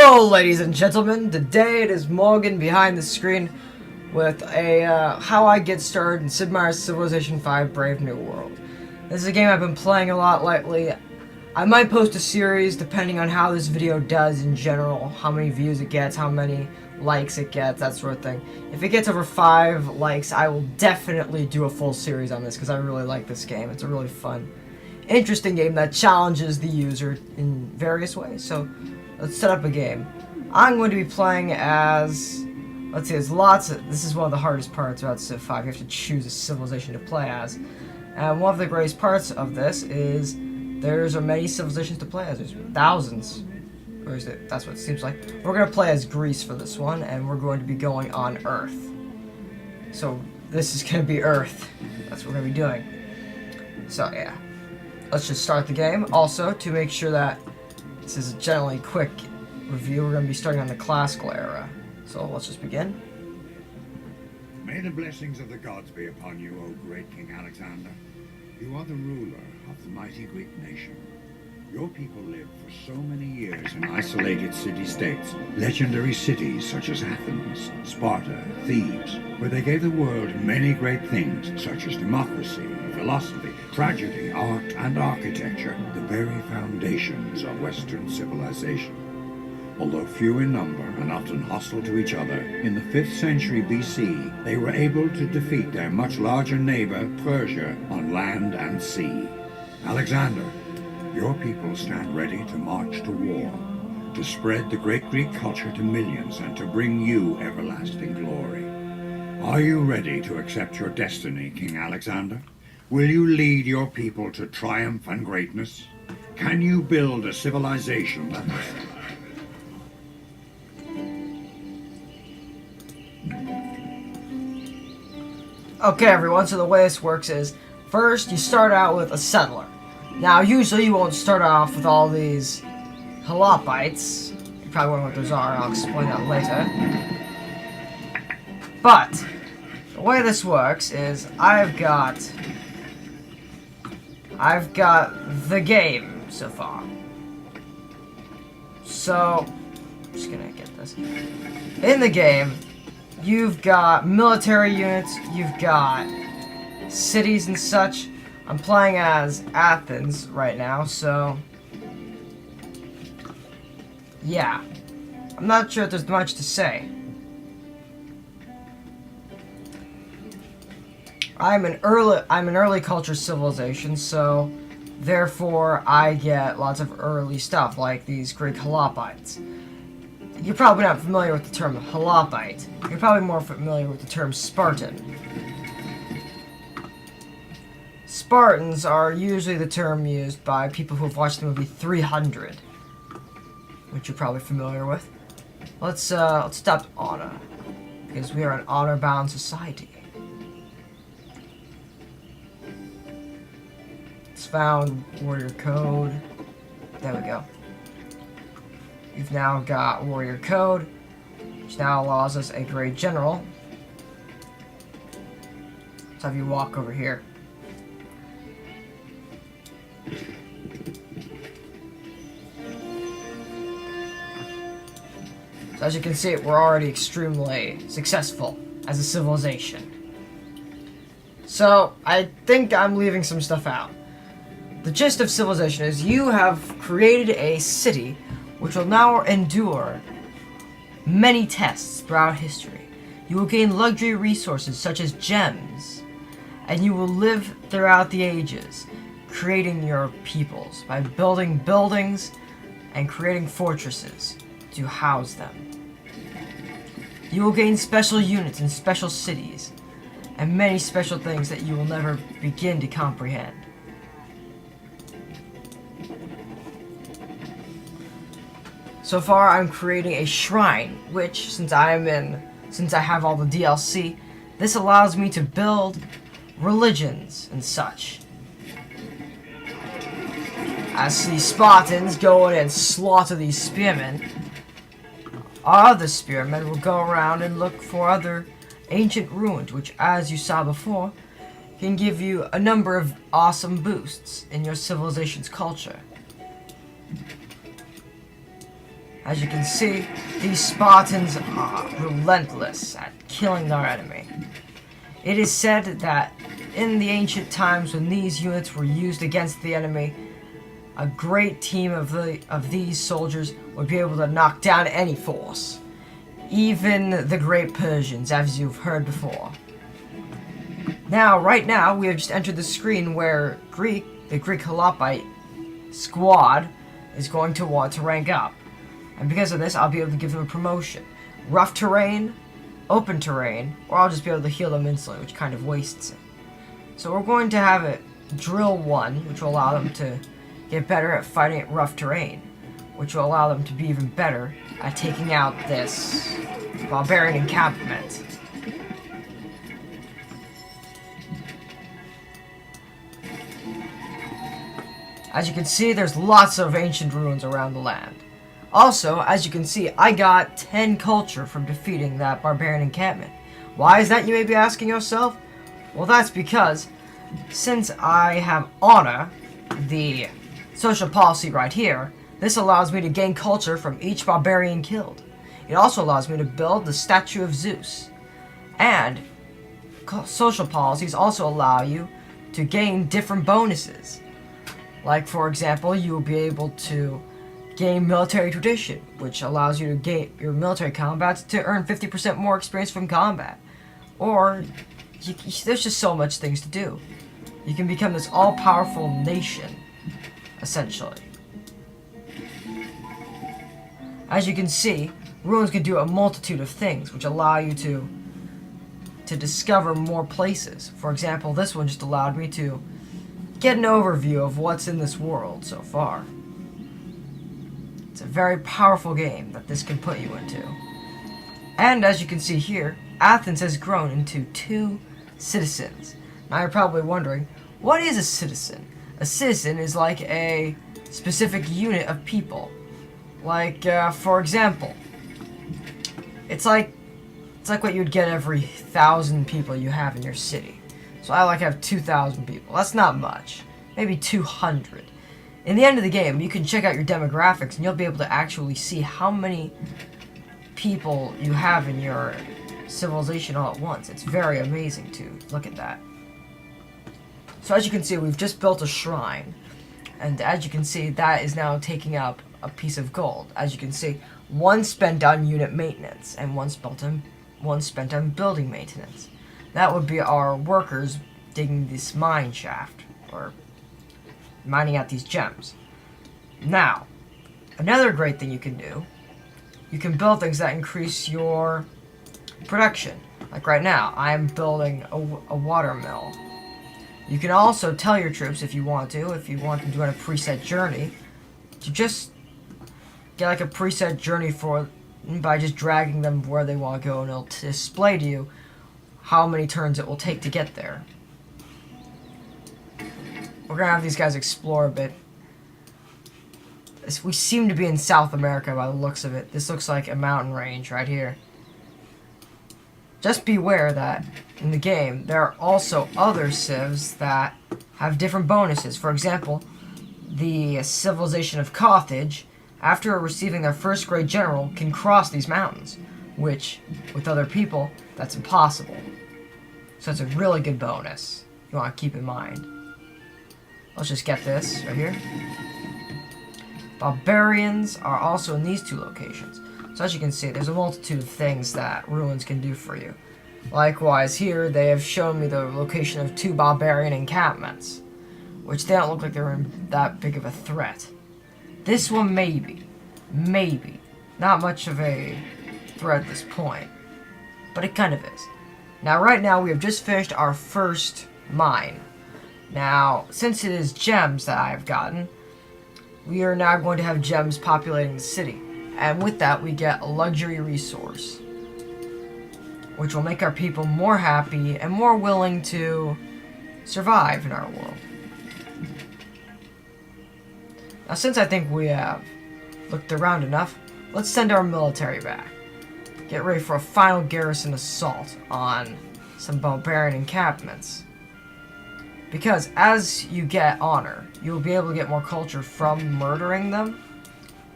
Hello, ladies and gentlemen. Today it is Morgan behind the screen with a how I get started in Sid Meier's Civilization V: Brave New World. This is a game I've been playing a lot lately. I might post a series depending on how this video does in general, how many views it gets, how many likes it gets, that sort of thing. If it gets over 5 likes, I will definitely do a full series on this because I really like this game. It's a really fun, interesting game that challenges the user in various ways. So let's set up a game. I'm going to be playing as, let's see, there's lots of, this is one of the hardest parts about Civ 5. You have to choose a civilization to play as. And one of the greatest parts of this is there's many civilizations to play as. There's thousands. Or is it? That's what it seems like. We're going to play as Greece for this one, and we're going to be going on Earth. So this is going to be Earth. That's what we're going to be doing. So yeah. Let's just start the game. Also, to make sure that this is a generally quick review, we're going to be starting on the classical era. So let's just begin. May the blessings of the gods be upon you, O great King Alexander. You are the ruler of the mighty Greek nation. Your people lived for so many years in isolated city-states, legendary cities such as Athens, Sparta, Thebes, where they gave the world many great things such as democracy, philosophy, tragedy, art, and architecture, the very foundations of Western civilization. Although few in number and often hostile to each other, in the 5th century BC, they were able to defeat their much larger neighbor, Persia, on land and sea. Alexander, your people stand ready to march to war, to spread the great Greek culture to millions and to bring you everlasting glory. Are you ready to accept your destiny, King Alexander? Will you lead your people to triumph and greatness? Can you build a civilization that... Okay, everyone, so the way this works is, first you start out with a settler. Now, usually you won't start off with all these holopites. You probably won't know what those are, I'll explain that later. But, the way this works is, I've got the game so far. So, I'm just gonna get this. In the game, you've got military units, you've got cities and such. I'm playing as Athens right now, so yeah. I'm not sure if there's much to say. I'm an early culture civilization, so therefore I get lots of early stuff like these Greek holopites. You're probably not familiar with the term holopite. You're probably more familiar with the term Spartan. Spartans are usually the term used by people who have watched the movie 300, which you're probably familiar with. Let's stop honor, because we are an honor-bound society. It's found warrior code. There we go. We've now got warrior code, which now allows us a great general. Let's have you walk over here. So as you can see, we're already extremely successful as a civilization. So I think I'm leaving some stuff out. The gist of civilization is you have created a city which will now endure many tests throughout history. You will gain luxury resources such as gems, and you will live throughout the ages, creating your peoples by building buildings and creating fortresses to house them. You will gain special units in special cities, and many special things that you will never begin to comprehend. So far, I'm creating a shrine, which, since I have all the DLC, this allows me to build religions and such. As these Spartans go in and slaughter these spearmen, our other spearmen will go around and look for other ancient ruins, which, as you saw before, can give you a number of awesome boosts in your civilization's culture. As you can see, these Spartans are relentless at killing their enemy. It is said that in the ancient times when these units were used against the enemy, a great team of these soldiers would be able to knock down any force. Even the great Persians, as you've heard before. Now, right now, we have just entered the screen where the Greek Holopite squad is going to want to rank up. And because of this, I'll be able to give them a promotion. Rough terrain, open terrain, or I'll just be able to heal them instantly, which kind of wastes it. So we're going to have it drill 1, which will allow them to get better at fighting at rough terrain, which will allow them to be even better at taking out this barbarian encampment. As you can see, there's lots of ancient ruins around the land. Also, as you can see, I got 10 culture from defeating that barbarian encampment. Why is that, you may be asking yourself? Well, that's because, since I have honor, the social policy right here, this allows me to gain culture from each barbarian killed. It also allows me to build the statue of Zeus. And social policies also allow you to gain different bonuses. Like, for example, you will be able to gain military tradition, which allows you to gain your military combats to earn 50% more experience from combat. Or, there's just so much things to do. You can become this all-powerful nation, essentially. As you can see, ruins can do a multitude of things, which allow you to discover more places. For example, this one just allowed me to get an overview of what's in this world so far. It's a very powerful game that this can put you into. And as you can see here, Athens has grown into 2 citizens. Now you're probably wondering, what is a citizen? A citizen is like a specific unit of people. Like, for example, it's like what you'd get every 1,000 people you have in your city. So I like have 2,000 people. That's not much. Maybe 200. In the end of the game, you can check out your demographics and you'll be able to actually see how many people you have in your civilization all at once. It's very amazing to look at that. So as you can see, we've just built a shrine. And as you can see, that is now taking up a piece of gold. As you can see, 1 spent on unit maintenance and 1 spent on building maintenance. That would be our workers digging this mine shaft, or mining out these gems. Now, another great thing you can do, you can build things that increase your production. Like right now, I'm building a water mill. You can also tell your troops if you want them to on a preset journey, to just get like a preset journey by just dragging them where they want to go, and it'll display to you how many turns it will take to get there. We're gonna have these guys explore a bit. We seem to be in South America by the looks of it. This looks like a mountain range right here. Just beware that in the game, there are also other civs that have different bonuses. For example, the civilization of Carthage, after receiving their first great general, can cross these mountains, which, with other people, that's impossible. So it's a really good bonus you want to keep in mind. Let's just get this right here. Barbarians are also in these 2 locations. So as you can see, there's a multitude of things that ruins can do for you. Likewise, here they have shown me the location of 2 barbarian encampments, which they don't look like they're that big of a threat. This one maybe. Not much of a threat at this point, but it kind of is. Now, right now, we have just finished our first mine. Now, since it is gems that I have gotten, we are now going to have gems populating the city. And with that, we get a luxury resource, which will make our people more happy and more willing to survive in our world. Now, since I think we have looked around enough, let's send our military back. Get ready for a final garrison assault on some barbarian encampments. Because as you get honor, you'll be able to get more culture from murdering them.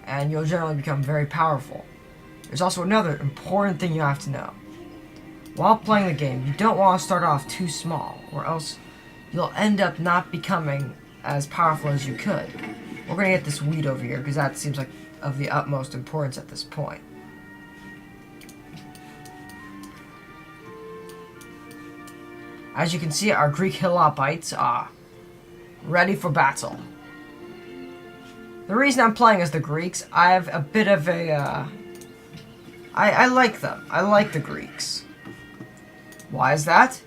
and you'll generally become very powerful. There's also another important thing you have to know. While playing the game, you don't want to start off too small, or else you'll end up not becoming as powerful as you could. We're going to get this wheat over here, because that seems like of the utmost importance at this point. As you can see, our Greek Helopites are ready for battle. The reason I'm playing as the Greeks, I have a bit of a, I like them. I like the Greeks. Why is that?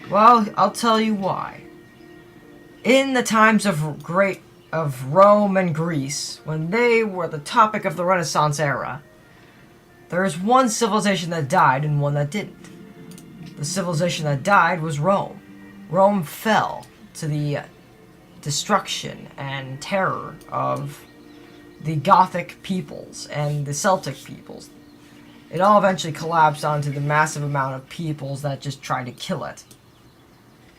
Well, I'll tell you why. In the times of Rome and Greece, when they were the topic of the Renaissance era, there is one civilization that died and one that didn't. The civilization that died was Rome. Rome fell to the destruction and terror of the Gothic peoples and the Celtic peoples. It all eventually collapsed onto the massive amount of peoples that just tried to kill it.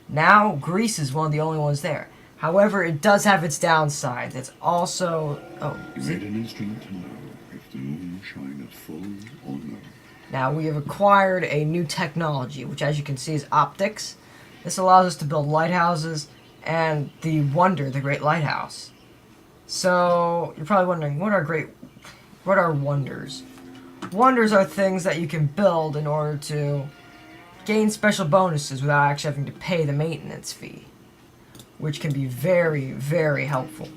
Now, Greece is one of the only ones there. However, it does have its downsides. It's also... Oh, You made an instrument to know if the moon shineth full or no. Now, we have acquired a new technology, which as you can see is optics. This allows us to build lighthouses and the Wonder, the Great Lighthouse. So, you're probably wondering, what are wonders? Wonders are things that you can build in order to gain special bonuses without actually having to pay the maintenance fee, which can be very, very helpful.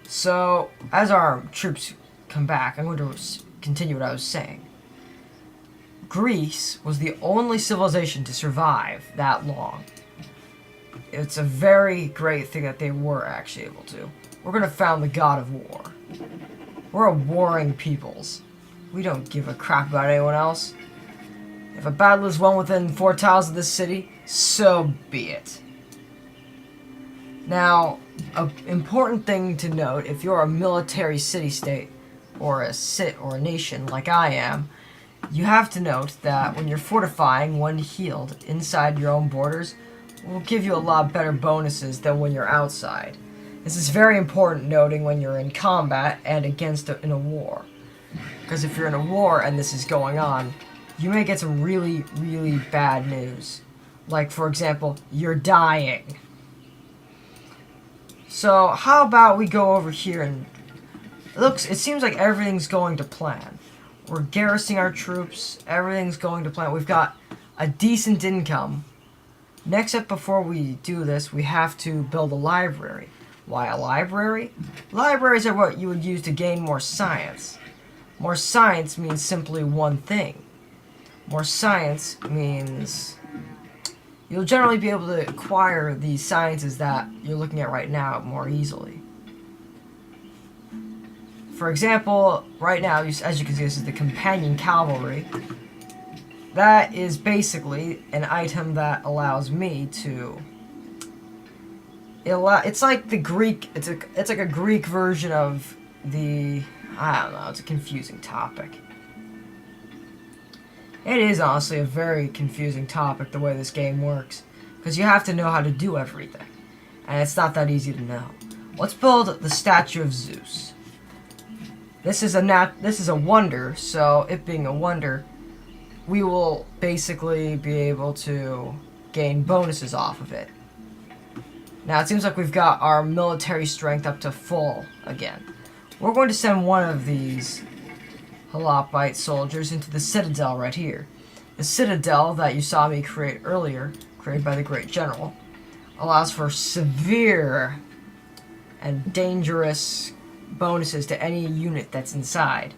So, as our troops come back, I'm going to continue what I was saying. Greece was the only civilization to survive that long. It's a very great thing that they were actually able to. We're going to found the god of war. We're a warring peoples. We don't give a crap about anyone else. If a battle is won within 4 tiles of this city, so be it. Now, an important thing to note, if you're a military city-state, or a nation like I am, you have to note that when you're fortifying when healed inside your own borders, will give you a lot better bonuses than when you're outside. This is very important noting when you're in combat and in a war. Because if you're in a war and this is going on, you may get some really, really bad news. Like, for example, you're dying. So, how about we go over here and... It seems like everything's going to plan. We're garrisoning our troops, everything's going to plan. We've got a decent income. Next up, before we do this, we have to build a library. Why a library? Libraries are what you would use to gain more science. More science means simply one thing. More science means you'll generally be able to acquire the sciences that you're looking at right now more easily. For example, right now, as you can see, this is the Companion Cavalry. That is basically an item that allows me to... It's like the Greek... It's like a Greek version of the... I don't know, it's a confusing topic. It is honestly a very confusing topic, the way this game works. Because you have to know how to do everything. And it's not that easy to know. Let's build the statue of Zeus. This is a wonder, so it being a wonder, we will basically be able to gain bonuses off of it. Now it seems like we've got our military strength up to full again. We're going to send one of these Helopite soldiers into the Citadel right here. The Citadel that you saw me create earlier, created by the Great General, allows for severe and dangerous bonuses to any unit that's inside.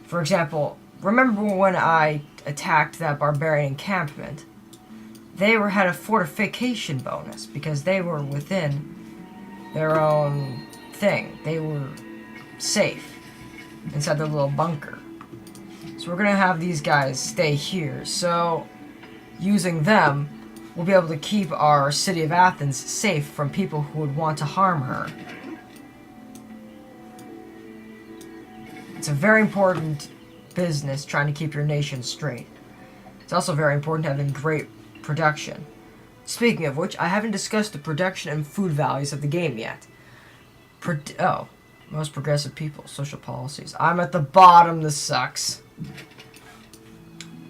For example, remember when I attacked that barbarian encampment? They had a fortification bonus because they were within their own thing. They were safe inside their little bunker. So we're gonna have these guys stay here. So using them, we'll be able to keep our city of Athens safe from people who would want to harm her. It's a very important business trying to keep your nation straight. It's also very important having great production. Speaking of which, I haven't discussed the production and food values of the game yet. Oh, most progressive people, social policies. I'm at the bottom. This sucks.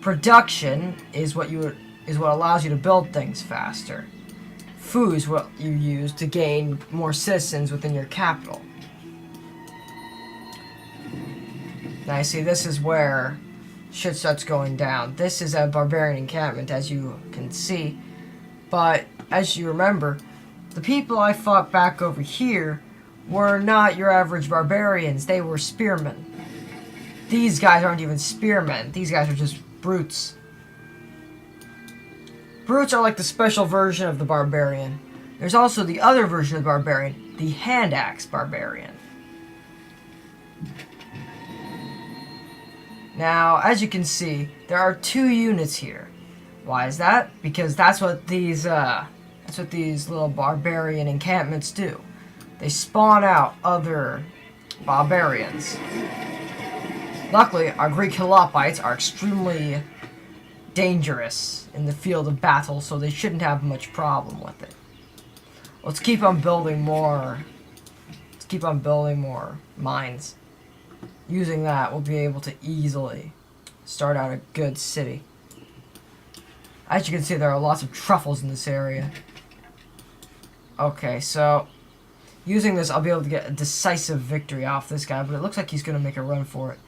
Production is what allows you to build things faster. Food is what you use to gain more citizens within your capital. Now you see, this is where shit starts going down. This is a barbarian encampment, as you can see. But, as you remember, the people I fought back over here were not your average barbarians. They were spearmen. These guys aren't even spearmen. These guys are just brutes. Brutes are like the special version of the barbarian. There's also the other version of the barbarian, the hand axe barbarian. Now, as you can see, there are 2 units here. Why is that? Because that's what these little barbarian encampments do. They spawn out other barbarians. Luckily, our Greek Helopites are extremely dangerous in the field of battle, so they shouldn't have much problem with it. Let's keep on building more. Let's keep on building more mines. Using that, we'll be able to easily start out a good city. As you can see, there are lots of truffles in this area. Okay, so using this, I'll be able to get a decisive victory off this guy, but it looks like he's going to make a run for it.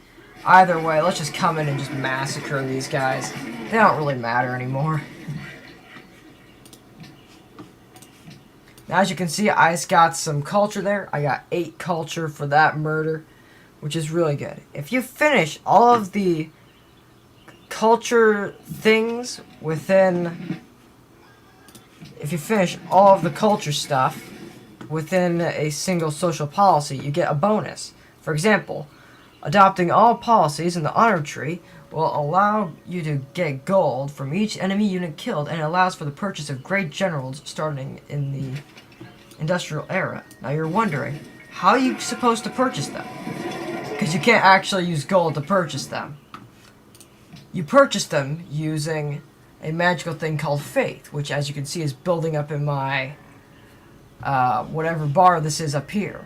Either way, let's just come in and just massacre these guys. They don't really matter anymore. Now, as you can see, I just got some culture there. I got 8 culture for that murder, which is really good. If you finish all of the culture things within... If you finish all of the culture stuff within a single social policy, you get a bonus. For example, adopting all policies in the honor tree will allow you to get gold from each enemy unit killed, and it allows for the purchase of great generals starting in the industrial era. Now you're wondering, how are you supposed to purchase them? Because you can't actually use gold to purchase them. You purchase them using a magical thing called Faith, which, as you can see, is building up in my whatever bar this is up here.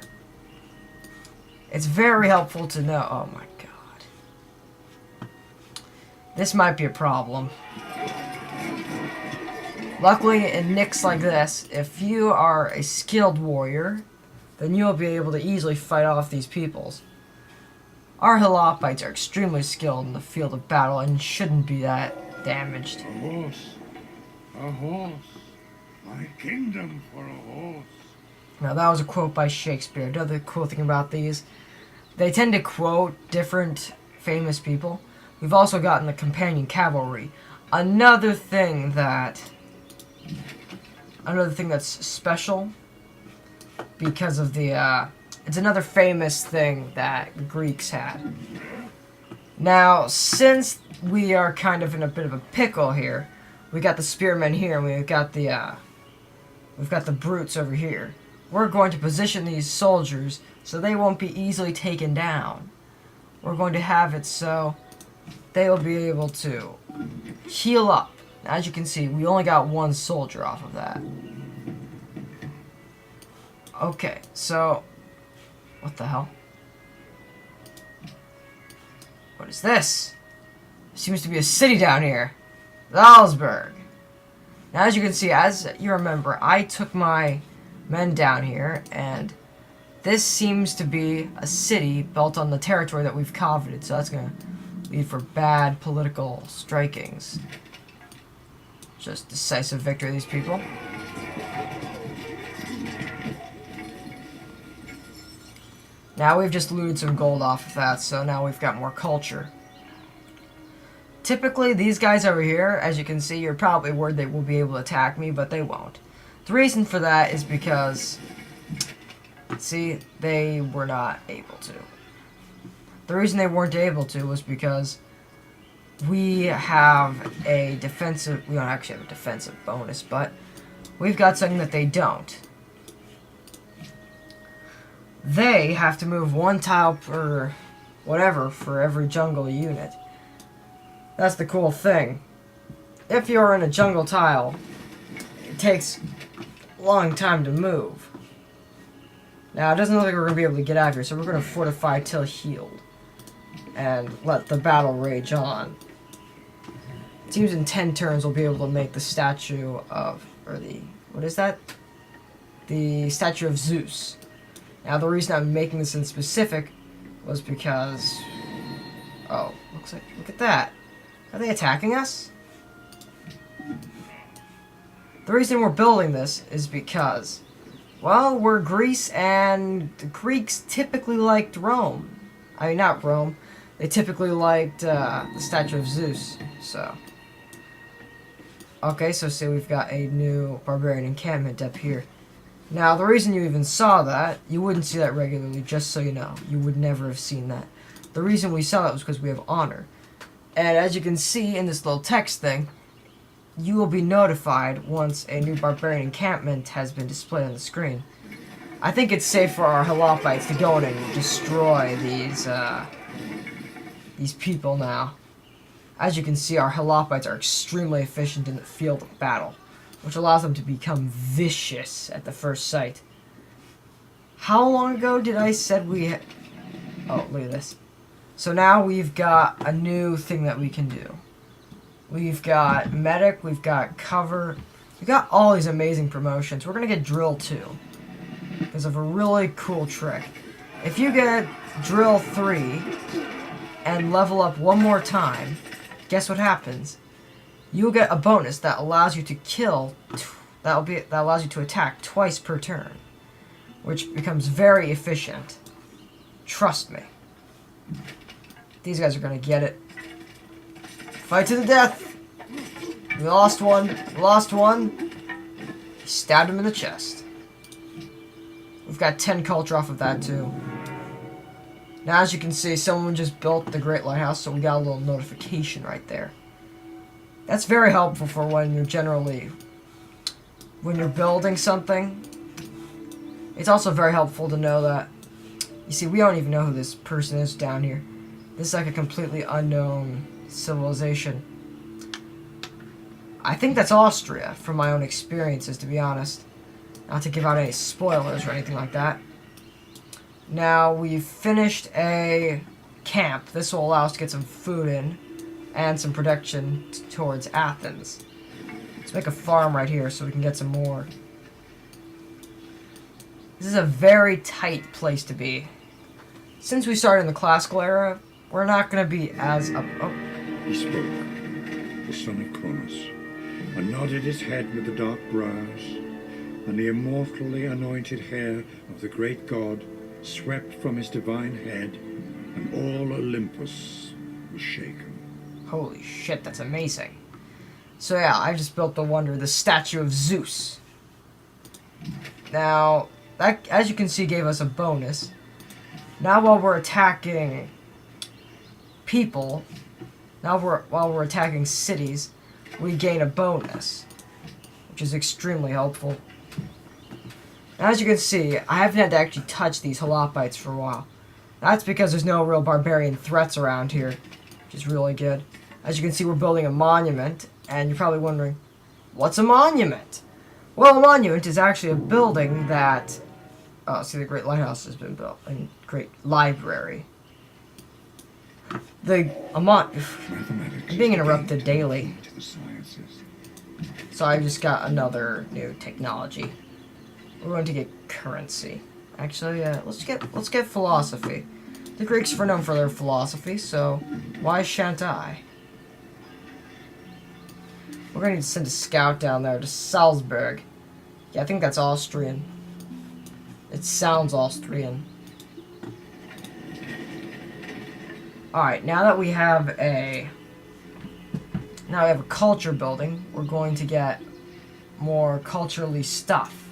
It's very helpful to know. Oh my god. This might be a problem. Luckily, in nicks like this, if you are a skilled warrior, then you'll be able to easily fight off these peoples. Our Helopites are extremely skilled in the field of battle and shouldn't be that damaged. A horse. A horse. My kingdom for a horse. Now that was a quote by Shakespeare. Another cool thing about these, they tend to quote different famous people. We've also gotten the companion cavalry. Another thing that's special because of the it's another famous thing that Greeks had. Now, since we are kind of in a bit of a pickle here, we got the spearmen here, and we've got the brutes over here. We're going to position these soldiers so they won't be easily taken down. We're going to have it so they will be able to heal up. As you can see, we only got 1 soldier off of that. Okay, so... what the hell? What is this? Seems to be a city down here. Salzburg. Now, as you can see, as you remember, I took my men down here, and this seems to be a city built on the territory that we've coveted, so that's going to lead for bad political strikings. Just decisive victory of these people. Now we've just looted some gold off of that, so now we've got more culture. Typically, these guys over here, as you can see, you're probably worried they will be able to attack me, but they won't. The reason for that is because, see, they were not able to. The reason they weren't able to was because we have a defensive, we don't actually have a defensive bonus, but we've got something that they don't. They have to move 1 tile per whatever for every jungle unit. That's the cool thing. If you're in a jungle tile, it takes a long time to move. Now, it doesn't look like we're going to be able to get out of here, so we're going to fortify till healed. And let the battle rage on. It seems in 10 turns we'll be able to make the statue of... Or the... What is that? The statue of Zeus. Now, the reason I'm making this in specific was because... Oh, looks like... Look at that. Are they attacking us? The reason we're building this is because... Well, we're Greece, and the Greeks typically liked Rome. I mean, not Rome. They typically liked the statue of Zeus, so... Okay, so say we've got a new barbarian encampment up here. Now, the reason you even saw that, you wouldn't see that regularly, just so you know. You would never have seen that. The reason we saw that was because we have honor. And as you can see in this little text thing, you will be notified once a new barbarian encampment has been displayed on the screen. I think it's safe for our Helopites to go in and destroy these people now. As you can see, our Helopites are extremely efficient in the field of battle, which allows them to become vicious at the first sight. How long ago did I said we... Oh, look at this. So now we've got a new thing that we can do. We've got medic, we've got cover, we've got all these amazing promotions. We're going to get drill too, because of a really cool trick. If you get drill 3 and level up one more time, guess what happens? You'll get a bonus that allows you to kill, that allows you to attack twice per turn, which becomes very efficient. Trust me. These guys are going to get it. Fight to the death. We lost one. We lost one. Stabbed him in the chest. We've got 10 culture off of that too. Now, as you can see, someone just built the Great Lighthouse, so we got a little notification right there. That's very helpful for when you're building something. It's also very helpful to know that, you see, we don't even know who this person is down here. This is like a completely unknown civilization. I think that's Austria, from my own experiences, to be honest. Not to give out any spoilers or anything like that. Now, we've finished a camp. This will allow us to get some food in, and some production towards Athens. Let's make a farm right here so we can get some more. This is a very tight place to be. Since we started in the classical era, we're not going to be as up... Oh. He spoke, the son of Cronus, and nodded his head with the dark brows, and the immortally anointed hair of the great god swept from his divine head, and all Olympus was shaken. Holy shit, that's amazing. So yeah, I just built the wonder, the statue of Zeus. Now, that, as you can see, gave us a bonus. Now while we're attacking people, while we're attacking cities, we gain a bonus, which is extremely helpful. Now, as you can see, I haven't had to actually touch these Helopites for a while. That's because there's no real barbarian threats around here, which is really good. As you can see, we're building a monument, and you're probably wondering, what's a monument? Well, a monument is actually a building that... Oh, see, the Great Lighthouse has been built, and Great Library. I'm being interrupted daily. So I just got another new technology. We're going to get currency. Actually, let's get philosophy. The Greeks were known for their philosophy, so why shan't I? We're going to need to send a scout down there to Salzburg. Yeah, I think that's Austrian. It sounds Austrian. Alright, now that we have a culture building, we're going to get more culturally stuff.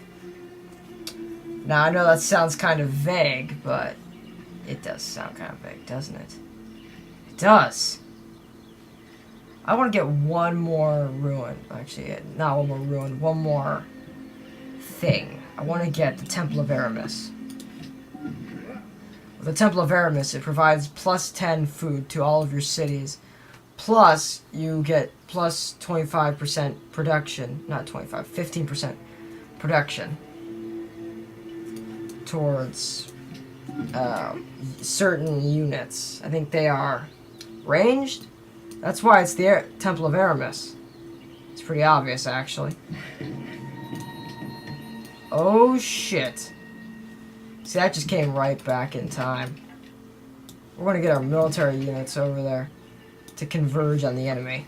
Now, I know that sounds kind of vague, but it does sound kind of vague, doesn't it? It does. I want to get one more ruin. Actually, not one more ruin, one more thing. I want to get the Temple of Aramis. With the Temple of Aramis, it provides plus 10 food to all of your cities. Plus, you get plus 25% production. Not 25, 15% production. towards certain units. I think they are ranged. That's why it's the Temple of Aramis. It's pretty obvious, actually. Oh, shit. See, that just came right back in time. We're going to get our military units over there to converge on the enemy.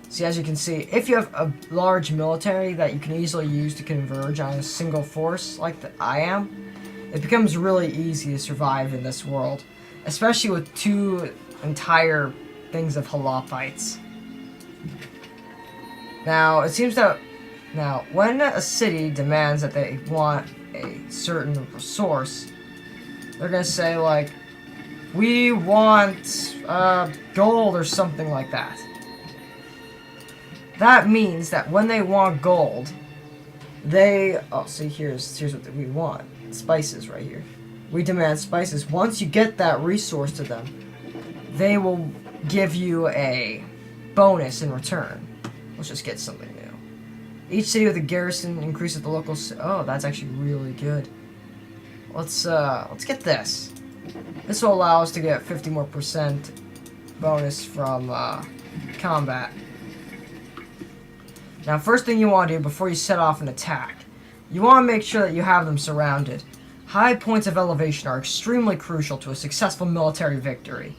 See, as you can see, if you have a large military that you can easily use to converge on a single force, like I am, it becomes really easy to survive in this world. Especially with 2 entire things of Holopites. Now, it seems that... Now, when a city demands that they want a certain resource, they're gonna say, like, we want gold or something like that. That means that when they want gold, they... Oh, see, here's what we want. Spices right here. We demand spices. Once you get that resource to them, they will give you a bonus in return. Let's just get something new. Each city with a garrison increases the local... Oh, that's actually really good. Let's get this. This will allow us to get 50% more bonus from combat. Now, first thing you want to do before you set off an attack, you want to make sure that you have them surrounded. High points of elevation are extremely crucial to a successful military victory.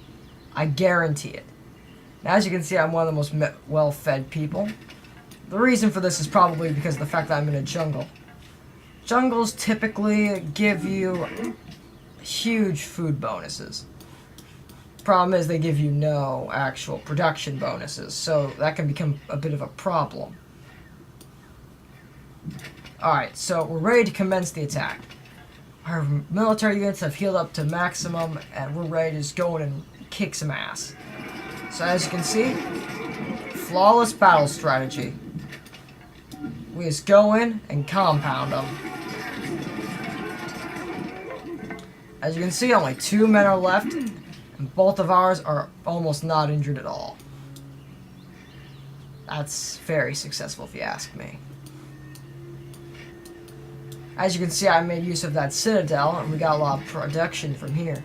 I guarantee it. Now, as you can see, I'm one of the most well-fed people. The reason for this is probably because of the fact that I'm in a jungle. Jungles typically give you huge food bonuses. Problem is they give you no actual production bonuses, so that can become a bit of a problem. Alright, so we're ready to commence the attack. Our military units have healed up to maximum, and we're ready to just go in and kick some ass. So as you can see, flawless battle strategy. We just go in and compound them. As you can see, only 2 men are left, and both of ours are almost not injured at all. That's very successful if you ask me. As you can see, I made use of that citadel, and we got a lot of production from here.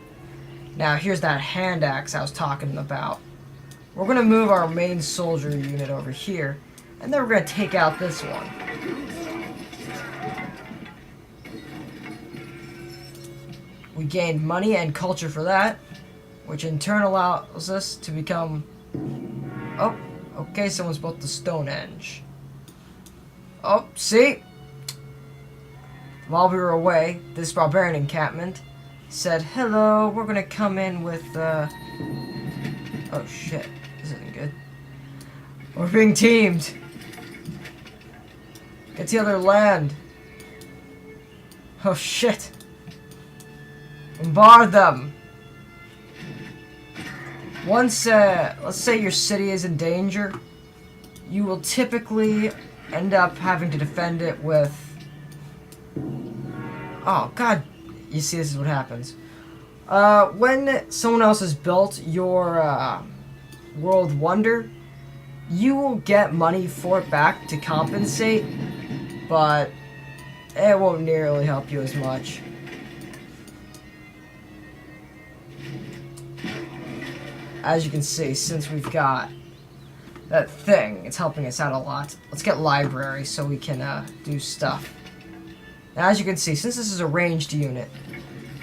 Now, here's that hand axe I was talking about. We're going to move our main soldier unit over here, and then we're going to take out this one. We gained money and culture for that, which in turn allows us to become... Oh, okay, someone's built the Stonehenge. Oh, see? While we were away, this barbarian encampment said, hello, we're gonna come in with, Oh shit, this isn't good. We're being teamed. Get the other land. Oh shit. Bombard them. Once, let's say your city is in danger, you will typically end up having to defend it with... Oh, God. You see, this is what happens. When someone else has built your, world wonder, you will get money for it back to compensate, but it won't nearly help you as much. As you can see, since we've got that thing, it's helping us out a lot. Let's get library so we can do stuff. Now, as you can see, since this is a ranged unit,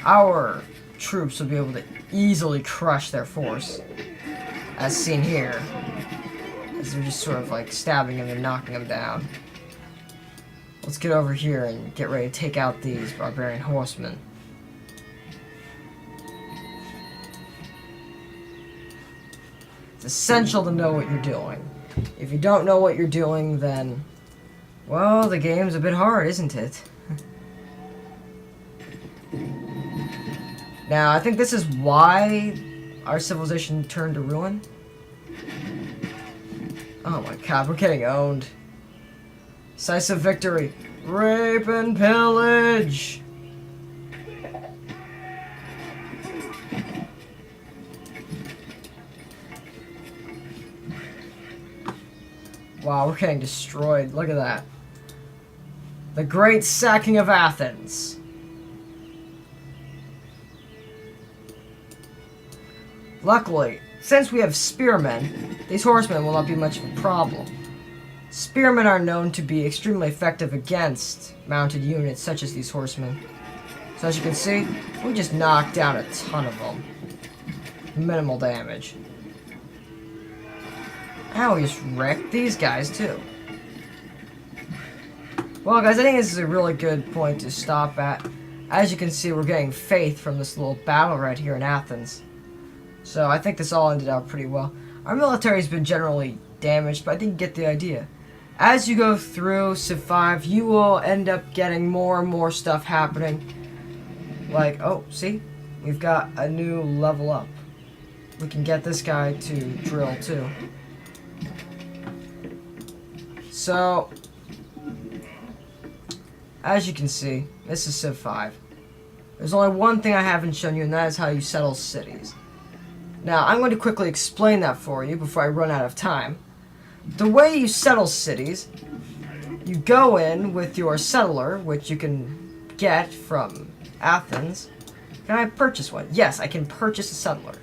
our troops will be able to easily crush their force, as seen here, as they're just sort of like stabbing them and knocking them down. Let's get over here and get ready to take out these barbarian horsemen. It's essential to know what you're doing. If you don't know what you're doing, then, well, the game's a bit hard, isn't it? Now, I think this is why our civilization turned to ruin. Oh my god, we're getting owned. Decisive victory. Rape and pillage! Wow, we're getting destroyed. Look at that. The Great Sacking of Athens. Luckily, since we have spearmen, these horsemen will not be much of a problem. Spearmen are known to be extremely effective against mounted units such as these horsemen. So as you can see, we just knocked down a ton of them. Minimal damage. And we just wrecked these guys too. Well guys, I think this is a really good point to stop at. As you can see, we're getting faith from this little battle right here in Athens. So I think this all ended out pretty well. Our military's been generally damaged, but I think you get the idea. As you go through Civ 5, you will end up getting more and more stuff happening. Like, oh, see? We've got a new level up. We can get this guy to drill too. So, as you can see, this is Civ 5. There's only one thing I haven't shown you, and that is how you settle cities. Now, I'm going to quickly explain that for you before I run out of time. The way you settle cities, you go in with your settler, which you can get from Athens. Can I purchase one? Yes, I can purchase a settler.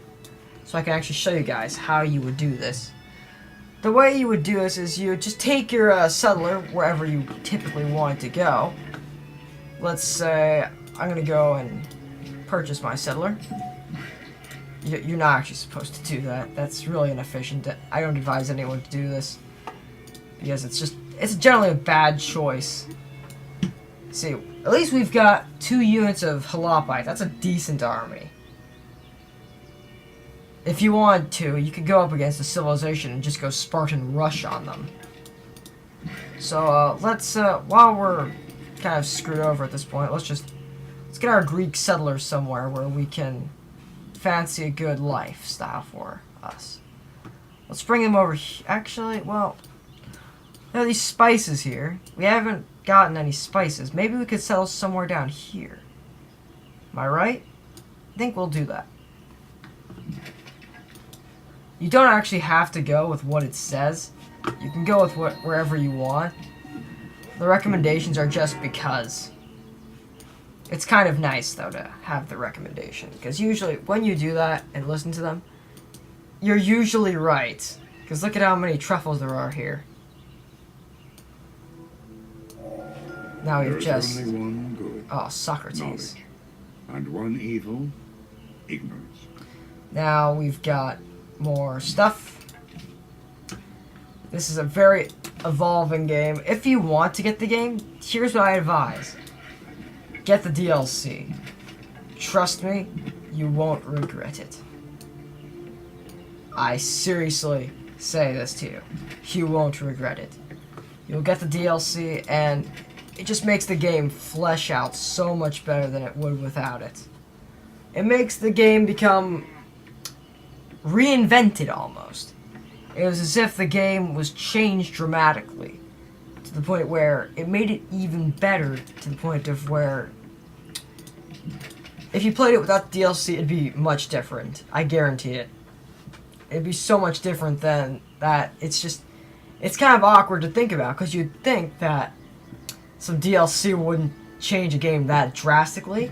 So I can actually show you guys how you would do this. The way you would do this is you would just take your settler wherever you typically want it to go. Let's say I'm going to go and purchase my settler. You're not actually supposed to do that. That's really inefficient. I don't advise anyone to do this. Because it's generally a bad choice. See, at least we've got 2 units of Halopites. That's a decent army. If you wanted to, you could go up against a civilization and just go Spartan rush on them. So, let's, while we're kind of screwed over at this point, let's get our Greek settlers somewhere where we can fancy a good lifestyle for us. Let's bring them over here. Actually, well, there are these spices here. We haven't gotten any spices. Maybe we could settle somewhere down here. Am I right? I think we'll do that. You don't actually have to go with what it says. You can go with wherever you want. The recommendations are just because. It's kind of nice, though, to have the recommendation. Because usually, when you do that and listen to them, you're usually right. Because look at how many truffles there are here. Now we've just... only one good. Oh, Socrates. Knowledge. And one evil, ignorance. Now we've got more stuff. This is a very evolving game. If you want to get the game, here's what I advise. Get the DLC. Trust me, you won't regret it. I seriously say this to you. You won't regret it. You'll get the DLC, and it just makes the game flesh out so much better than it would without it. It makes the game become reinvented almost. It was as if the game was changed dramatically to the point where it made it even better, to the point of where if you played it without the DLC, it'd be much different. I guarantee it. It'd be so much different than that. It's kind of awkward to think about, because you'd think that some DLC wouldn't change a game that drastically.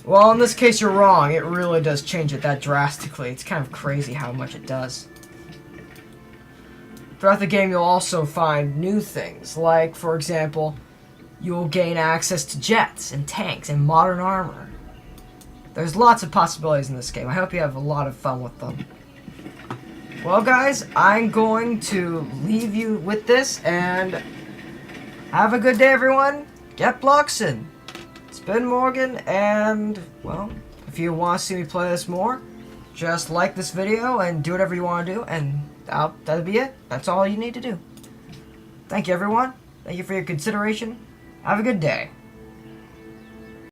Well, in this case, you're wrong. It really does change it that drastically. It's kind of crazy how much it does. Throughout the game, you'll also find new things. Like, for example, you'll gain access to jets and tanks and modern armor. There's lots of possibilities in this game. I hope you have a lot of fun with them. Well, guys, I'm going to leave you with this, and have a good day, everyone. Get Bloxen. It's been Morgan, and, well, if you want to see me play this more, just like this video and do whatever you want to do, and that'll be it. That's all you need to do. Thank you, everyone. Thank you for your consideration. Have a good day.